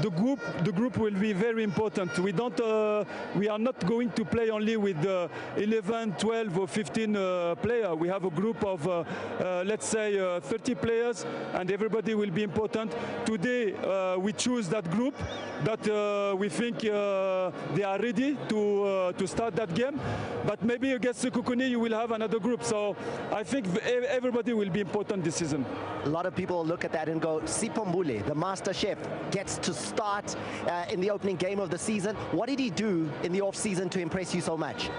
the group will be very important. We are not going to play only with 11, 12 or 15 players. We have a group of let's say 30 players, and everybody will be important. Today we choose that group that we think they are ready to start that game. But maybe against Sekhukhune you will have another group. So I think everybody will be important this season. A lot of people look at that and go, Sipho Mbule, the master chef, gets to start in the opening game of the season. What did he do in the off-season to impress you so much?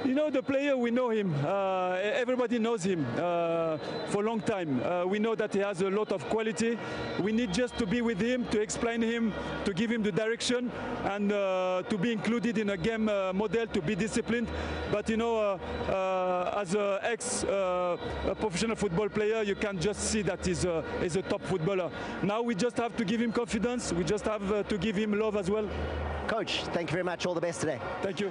You know, the player, we know him. Everybody knows him for a long time. We know that he has a lot of quality. We need just to be with him, to explain him, to give him the direction, and to be included in a game model, to be disciplined. But you know, as an ex-professional football player, you can just see that he's a top footballer. Now we just have to give him confidence. We just have to give him love as well. Coach, thank you very much. All the best today. Thank you.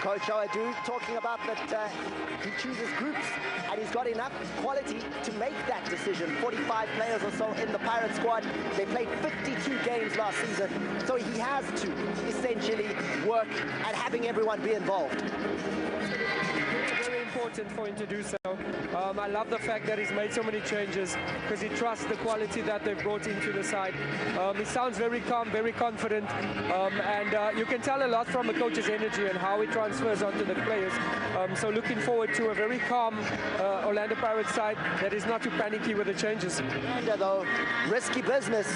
Coach Oadu talking about that he chooses groups and he's got enough quality to make that decision. 45 players or so in the Pirate squad. They played 52 games last season, so he has to essentially work at having everyone be involved. Very important for him to do so. I love the fact that he's made so many changes because he trusts the quality that they've brought into the side. He sounds very calm, very confident, and you can tell a lot from a coach's energy and how he transfers onto the players. So looking forward to a very calm Orlando Pirates side that is not too panicky with the changes. Orlando, though, risky business.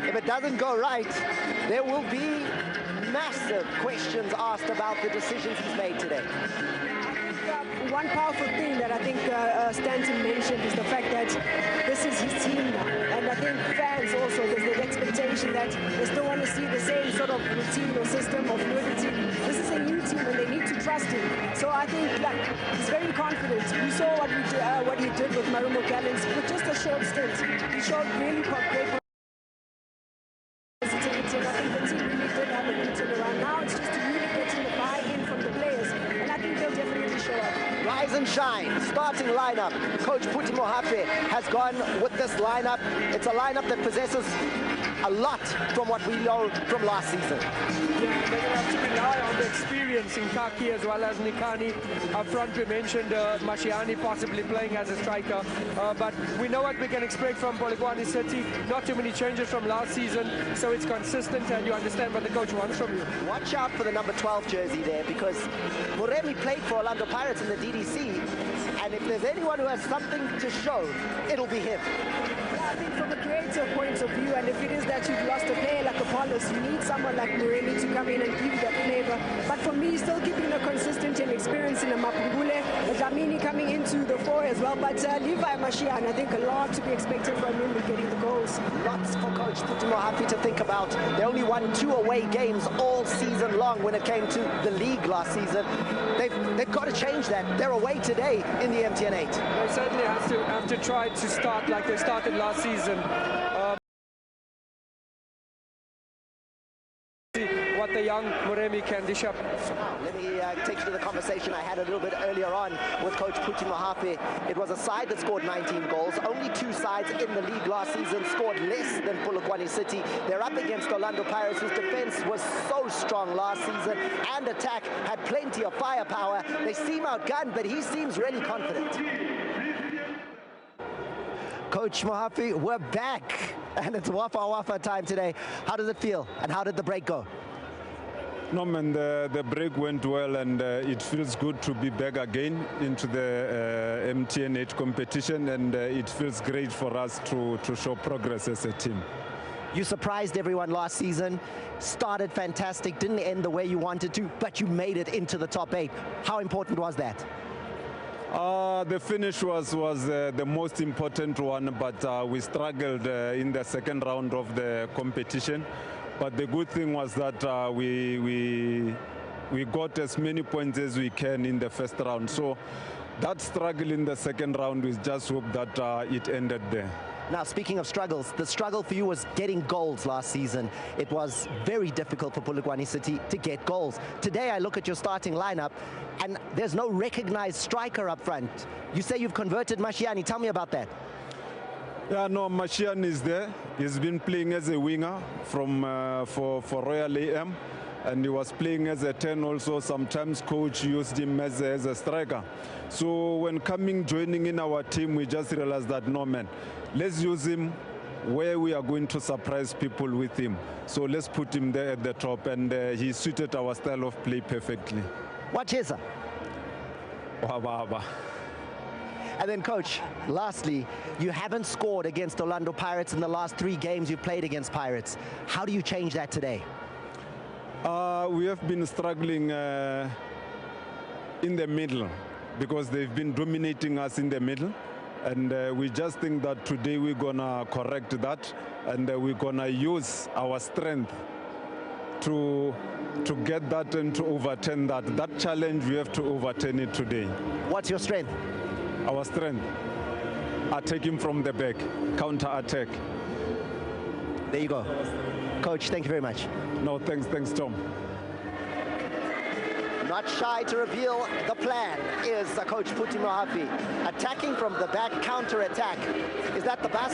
If it doesn't go right, there will be massive questions asked about the decisions he's made today. One powerful thing that I think Stanton mentioned is the fact that this is his team now. And I think fans also, there's the expectation that they still want to see the same sort of routine or system of fluidity. This is a new team and they need to trust him. So I think he's very confident. We saw what he did with Marumo Gallants with just a short stint. He showed really great positivity, and I think the team really did have a good turnaround. Now it's just to really get the buy-in from the players, and I think they'll definitely show up. Rise and shine, starting lineup. Coach Phuthi Mohape has gone with this lineup. It's a lineup that possesses a lot from what we know from last season. Yeah, they're going to have to rely on the experience in Kaki as well as Nikani. Up front we mentioned Mashiani possibly playing as a striker, but we know what we can expect from Polokwane City. Not too many changes from last season, so it's consistent and you understand what the coach wants from you. Watch out for the number 12 jersey there, because Moremi played for Orlando Pirates in the DDC, and if there's anyone who has something to show, it'll be him. I think from a creative point of view, and if it is that you've lost a player like Apollos, you need someone like Moremi to come in and give you that flavor. But for me, still keeping a consistent and experience in a Mapungule, Dlamini coming into the fore as well. But Levi Mashian, I think a lot to be expected from him with getting the goals. Lots for Coach Phuthi Mohape to think about. They only won 2 away games all season long when it came to the league last season. They've got to change that. They're away today in the MTN 8. They certainly have to try to start like they started last season. What the young Moremi can dish up. Let me take you to the conversation I had a little bit earlier on with Coach Phuthi Mohape. It was a side that scored 19 goals. Only 2 sides in the league last season scored less than Polokwane City. They're up against Orlando Pirates, whose defense was so strong last season, and attack had plenty of firepower. They seem outgunned, but he seems really confident. Coach Mohape, we're back, and it's Wafa Wafa time today. How does it feel, and how did the break go? No, man, the break went well, and it feels good to be back again into the MTN8 competition, and it feels great for us to show progress as a team. You surprised everyone last season, started fantastic, didn't end the way you wanted to, but you made it into the top 8. How important was that? The finish was the most important one, but we struggled in the second round of the competition. But the good thing was that we got as many points as we can in the first round. So that struggle in the second round, we just hope that it ended there. Now, speaking of struggles, the struggle for you was getting goals last season. It was very difficult for Polokwane City to get goals. Today, I look at your starting lineup, and there's no recognized striker up front. You say you've converted Mashiani. Tell me about that. Yeah, no, Mashian is there. He's been playing as a winger for Royal AM, and he was playing as a 10 also. Sometimes coach used him as a striker. So when joining in our team, we just realized that, no, man, let's use him where we are going to surprise people with him. So let's put him there at the top, and he suited our style of play perfectly. What is it? And then, Coach, lastly, you haven't scored against Orlando Pirates in the last 3 games you played against Pirates. How do you change that today? We have been struggling in the middle because they've been dominating us in the middle. And we just think that today we're going to correct that, and we're going to use our strength to get that and to overturn that. That challenge, we have to overturn it today. What's your strength? Our strength, attacking from the back, counter-attack. There you go. Coach, thank you very much. No, thanks, Tom. Not shy to reveal the plan is Coach Puti Mohapi. Attacking from the back, counter-attack. Is that the bus?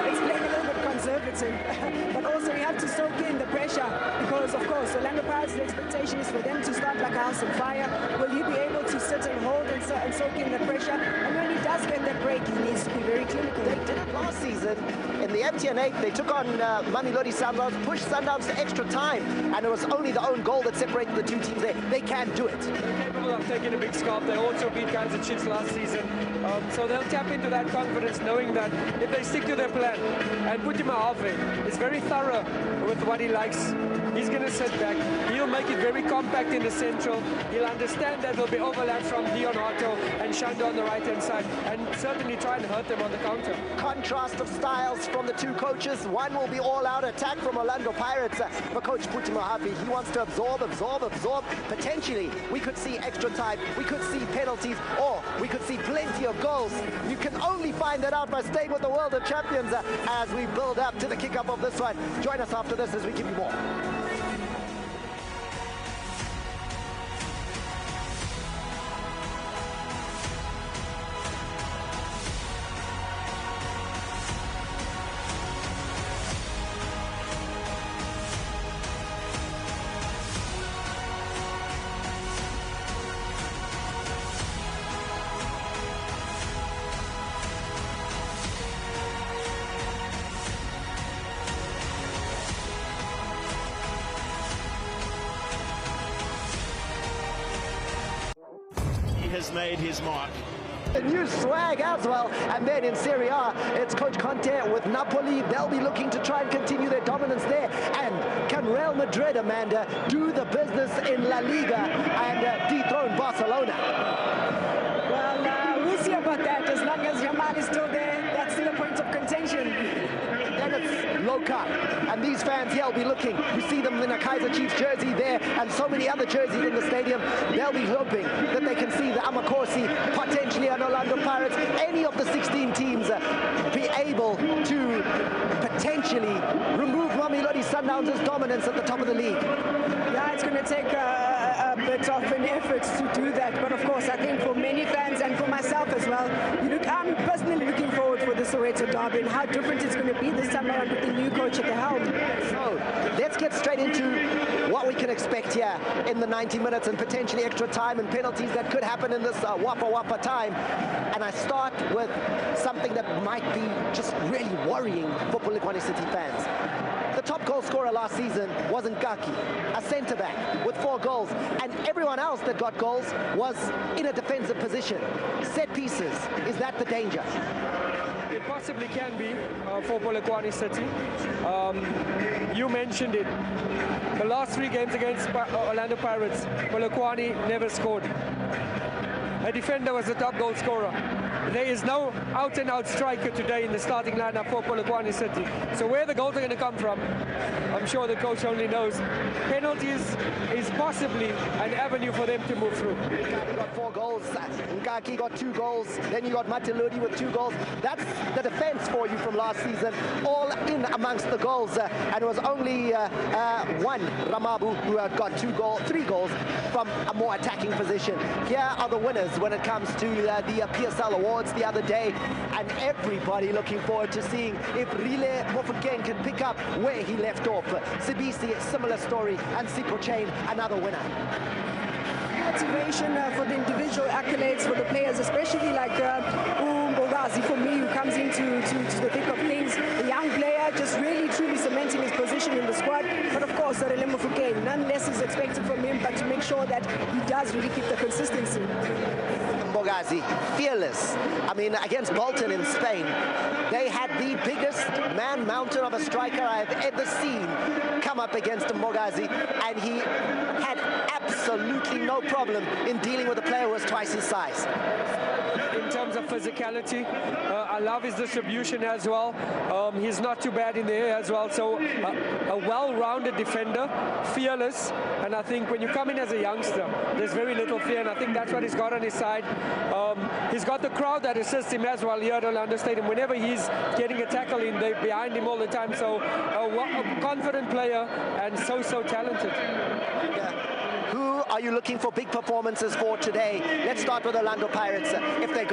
It's playing a little bit conservative, but also we have to soak in the pressure because, of course, Orlando Pirates, the expectation is for them to start like a house on fire. Will he be able to sit and hold and soak in the pressure? And when he does get that break, he needs to be very clinical. They did it last season. In the MTN8, they took on Mamelodi Sundowns, pushed Sundowns to extra time, and it was only the own goal that separated the 2 teams there. They can do it. They're capable of taking a big scalp. They also beat Kaizer Chiefs last season. So they'll tap into that confidence, knowing that if they stick to their plan, and Puti Mohapi is very thorough with what he likes. He's going to sit back. He'll make it very compact in the central. He'll understand that there'll be overlap from Dion Otto and Shando on the right-hand side, and certainly try and hurt them on the counter. Contrast of styles from the 2 coaches. One will be all-out attack from Orlando Pirates. For Coach Puti Mohapi, he wants to absorb. Potentially, we could see extra time. We could see penalties, or we could see plenty of goals. You can only find that out by staying with the World of Champions as we build up to the kick-up of this one. Join us after this as we give you more. Has made his mark. A new swag as well. And then in Serie A, it's Coach Conte with Napoli. They'll be looking to try and continue their dominance there. And can Real Madrid, Amanda, do the business in La Liga and dethrone Barcelona? Well, we'll see about that. As long as Yamal is still there, that's still a point of contention. Then it's Loka, and these fans here will be looking. You see them in a Kaizer Chiefs jersey there, and so many other jerseys in the stadium. They'll be hoping that they can see the Amakosi, potentially an Orlando Pirates, any of the 16 teams be able to potentially remove Mamelodi Sundowns' dominance at the top of the league. Yeah, it's going to take a bit of an effort to do that, but of course I think for many fans and for myself as well, I'm personally looking forward for the Soweto derby and how different it's going to be this time around with the new coach at the helm. So let's get straight into what we can expect here in the 90 minutes and potentially extra time and penalties that could happen in this Wapa time. And I start with something that might be just really worrying for Polokwane City fans. The top goal scorer last season was Nkaki, a centre-back with 4 goals, and everyone else that got goals was in a defensive position. Set pieces, is that the danger? It possibly can be for Polokwane City. You mentioned it. The last 3 games against Orlando Pirates, Polokwane never scored. A defender was the top goal scorer. There is no out-and-out striker today in the starting lineup for Polokwane City. So where the goals are going to come from, I'm sure the coach only knows. Penalties is possibly an avenue for them to move through. Nkaki got 4 goals, Nkaki got 2 goals, then you got Matiludi with 2 goals. That's the defense for you from last season, all in amongst the goals. And it was only one, Ramabu, who had got 3 goals from a more attacking position. Here are the winners when it comes to the PSL Award. awards the other day, and everybody looking forward to seeing if Rile Mofokeng can pick up where he left off. Sibisi, similar story, and Sipho Chain, another winner. Motivation for the individual accolades for the players, especially like Mbogazi, for me, who comes into the thick of things. A young player, just really truly cementing his position in the squad. But of course, Rile Mofokeng, none less is expected from him, but to make sure that he does really keep the consistency. Mbogazi, fearless. I mean, against Bolton in Spain, they had the biggest man mountain of a striker I've ever seen come up against Mbogazi, and he had absolutely no problem in dealing with a player who was twice his size. In terms of physicality, I love his distribution as well. He's not too bad in the air as well. So a well-rounded defender, fearless, and I think when you come in as a youngster, there's very little fear, and I think that's what he's got on his side. He's got the crowd that assists him as well here at Orlando Stadium. Whenever he's getting a tackle in, they're behind him all the time. So a confident player and so talented. Who are you looking for big performances for today? Let's start with Orlando Pirates. If they go